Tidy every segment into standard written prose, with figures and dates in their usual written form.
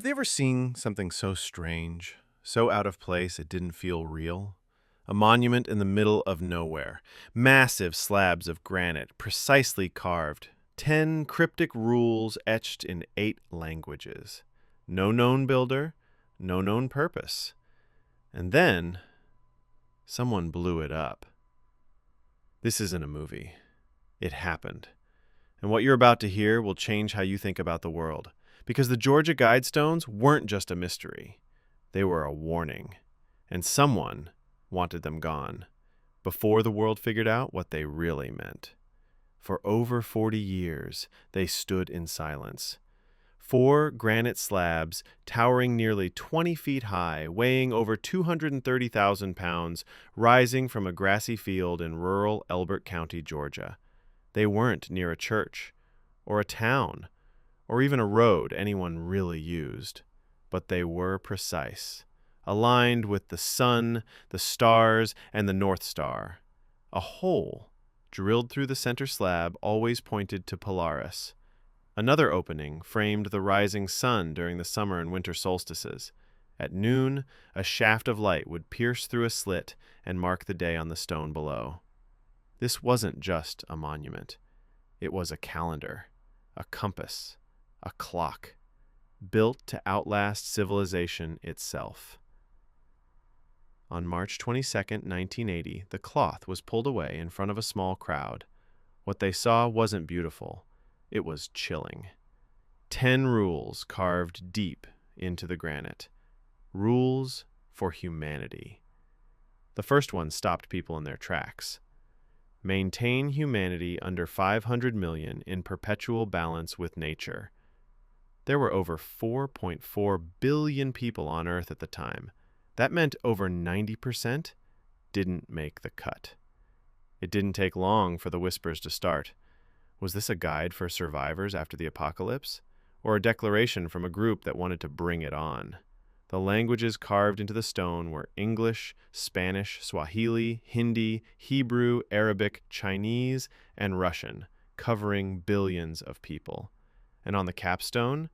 Have they ever seen something so strange, so out of place it didn't feel real? A monument in the middle of nowhere, massive slabs of granite, precisely carved, 10 cryptic rules etched in 8 languages. No known builder, no known purpose. And then, someone blew it up. This isn't a movie. It happened. And what you're about to hear will change how you think about the world. Because the Georgia Guidestones weren't just a mystery. They were a warning. And someone wanted them gone, before the world figured out what they really meant. For over 40 years, they stood in silence. 4 granite slabs, towering nearly 20 feet high, weighing over 230,000 pounds, rising from a grassy field in rural Elbert County, Georgia. They weren't near a church, or a town, or even a road anyone really used, but they were precise, aligned with the sun, the stars, and the North Star. A hole drilled through the center slab always pointed to Polaris. Another opening framed the rising sun during the summer and winter solstices. At noon, a shaft of light would pierce through a slit and mark the day on the stone below. This wasn't just a monument. It was a calendar, a compass, a clock, built to outlast civilization itself. On March 22, 1980, the cloth was pulled away in front of a small crowd. What they saw wasn't beautiful. It was chilling. 10 rules carved deep into the granite. Rules for humanity. The first one stopped people in their tracks. Maintain humanity under 500 million in perpetual balance with nature. There were over 4.4 billion people on Earth at the time. That meant over 90% didn't make the cut. It didn't take long for the whispers to start. Was this a guide for survivors after the apocalypse? Or a declaration from a group that wanted to bring it on? The languages carved into the stone were English, Spanish, Swahili, Hindi, Hebrew, Arabic, Chinese, and Russian, covering billions of people. And on the capstone,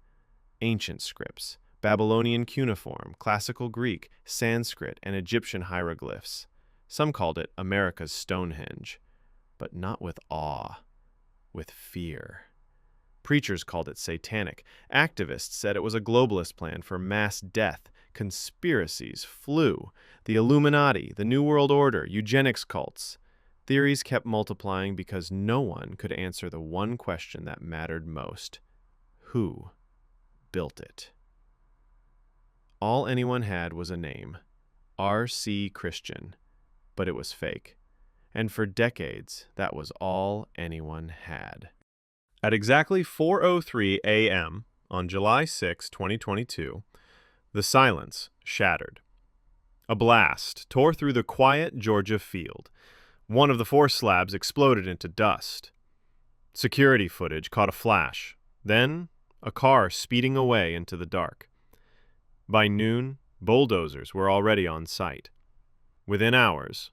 ancient scripts, Babylonian cuneiform, classical Greek, Sanskrit, and Egyptian hieroglyphs. Some called it America's Stonehenge, but not with awe, with fear. Preachers called it satanic. Activists said it was a globalist plan for mass death. Conspiracies flew. The Illuminati, the New World Order, eugenics cults. Theories kept multiplying because no one could answer the one question that mattered most. Who built it? All anyone had was a name, R.C. Christian, but it was fake. And for decades, that was all anyone had. At exactly 4:03 a.m. on July 6, 2022, the silence shattered. A blast tore through the quiet Georgia field. One of the 4 slabs exploded into dust. Security footage caught a flash. Then, a car speeding away into the dark. By noon, bulldozers were already on site. Within hours,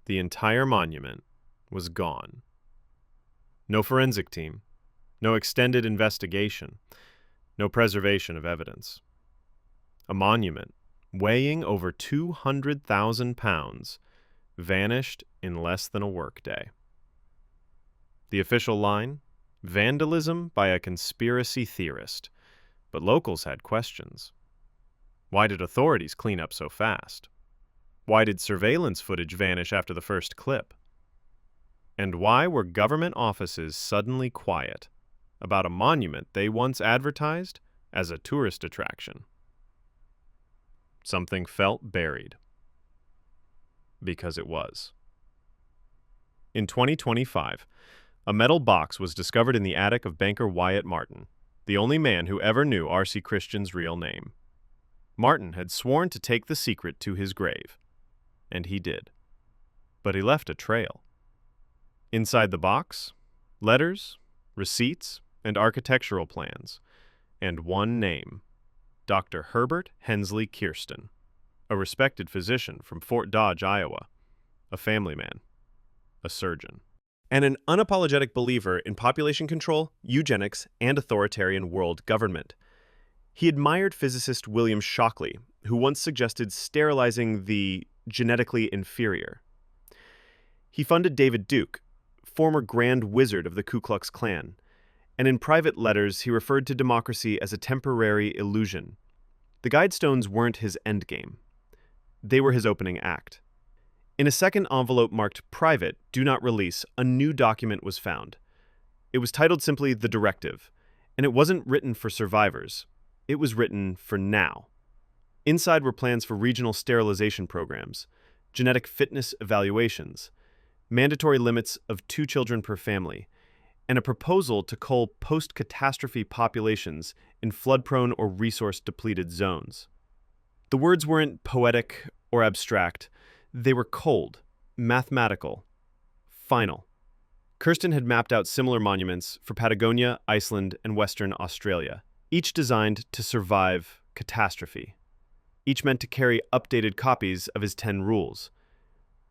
the entire monument was gone. No forensic team, no extended investigation, no preservation of evidence. A monument, weighing over 200,000 pounds, vanished in less than a workday. The official line? Vandalism by a conspiracy theorist. But locals had questions. Why did authorities clean up so fast? Why did surveillance footage vanish after the first clip? And why were government offices suddenly quiet about a monument they once advertised as a tourist attraction? Something felt buried. Because it was. In 2025, a metal box was discovered in the attic of banker Wyatt Martin, the only man who ever knew R.C. Christian's real name. Martin had sworn to take the secret to his grave, and he did. But he left a trail. Inside the box, letters, receipts, and architectural plans, and one name, Dr. Herbert Hensley Kirsten, a respected physician from Fort Dodge, Iowa, a family man, a surgeon, and an unapologetic believer in population control, eugenics, and authoritarian world government. He admired physicist William Shockley, who once suggested sterilizing the genetically inferior. He funded David Duke, former Grand Wizard of the Ku Klux Klan, and in private letters he referred to democracy as a temporary illusion. The Guidestones weren't his endgame. They were his opening act. In a second envelope marked Private, Do Not Release, a new document was found. It was titled simply The Directive, and it wasn't written for survivors. It was written for now. Inside were plans for regional sterilization programs, genetic fitness evaluations, mandatory limits of 2 children per family, and a proposal to cull post-catastrophe populations in flood-prone or resource-depleted zones. The words weren't poetic or abstract. They were cold, mathematical, final. Kirsten had mapped out similar monuments for Patagonia, Iceland, and Western Australia, each designed to survive catastrophe. Each meant to carry updated copies of his 10 rules.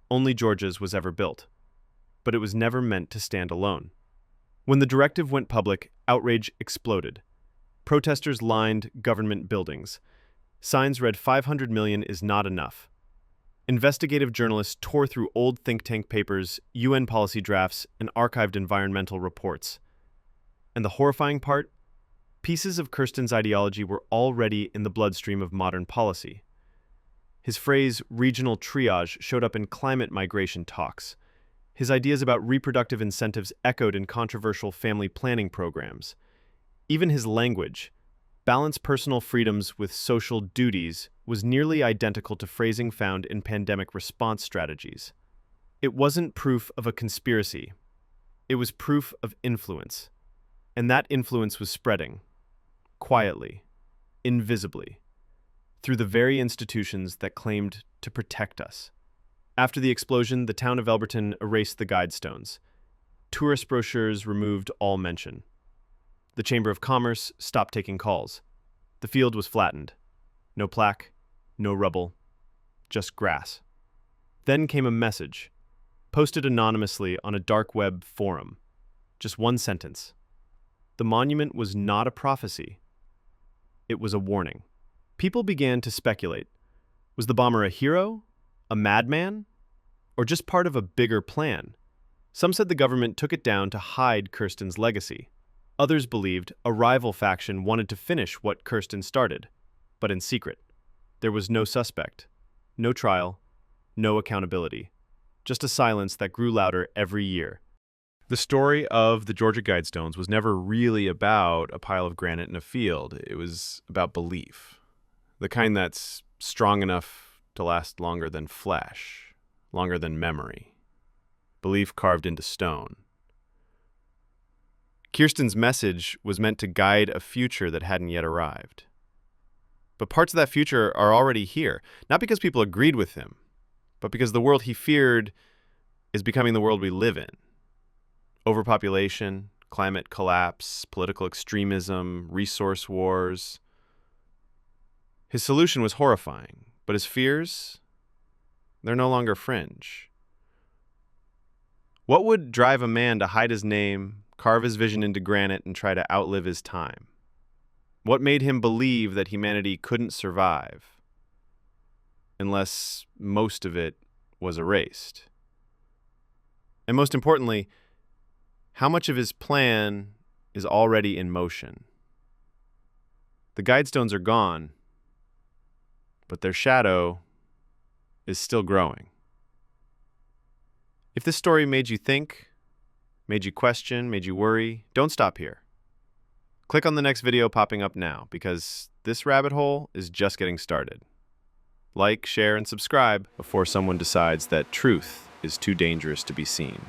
Only Georgia's was ever built. But it was never meant to stand alone. When the directive went public, outrage exploded. Protesters lined government buildings. Signs read 500 million is not enough. Investigative journalists tore through old think tank papers, UN policy drafts, and archived environmental reports. And the horrifying part? Pieces of Kirsten's ideology were already in the bloodstream of modern policy. His phrase, regional triage, showed up in climate migration talks. His ideas about reproductive incentives echoed in controversial family planning programs. Even his language, balance personal freedoms with social duties, was nearly identical to phrasing found in pandemic response strategies. It wasn't proof of a conspiracy. It was proof of influence. And that influence was spreading, quietly, invisibly, through the very institutions that claimed to protect us. After the explosion, the town of Elberton erased the Guidestones. Tourist brochures removed all mention. The Chamber of Commerce stopped taking calls. The field was flattened. No plaque, no rubble, just grass. Then came a message, posted anonymously on a dark web forum. Just one sentence. The monument was not a prophecy. It was a warning. People began to speculate. Was the bomber a hero? A madman? Or just part of a bigger plan? Some said the government took it down to hide Kirsten's legacy. Others believed a rival faction wanted to finish what Kirsten started, but in secret. There was no suspect, no trial, no accountability, just a silence that grew louder every year. The story of the Georgia Guidestones was never really about a pile of granite in a field. It was about belief, the kind that's strong enough to last longer than flesh, longer than memory. Belief carved into stone. Kirsten's message was meant to guide a future that hadn't yet arrived. But parts of that future are already here, not because people agreed with him, but because the world he feared is becoming the world we live in. Overpopulation, climate collapse, political extremism, resource wars. His solution was horrifying, but his fears, they're no longer fringe. What would drive a man to hide his name, carve his vision into granite, and try to outlive his time? What made him believe that humanity couldn't survive unless most of it was erased? And most importantly, how much of his plan is already in motion? The Guidestones are gone, but their shadow is still growing. If this story made you think, made you question, made you worry, don't stop here. Click on the next video popping up now, because this rabbit hole is just getting started. Like, share, and subscribe before someone decides that truth is too dangerous to be seen.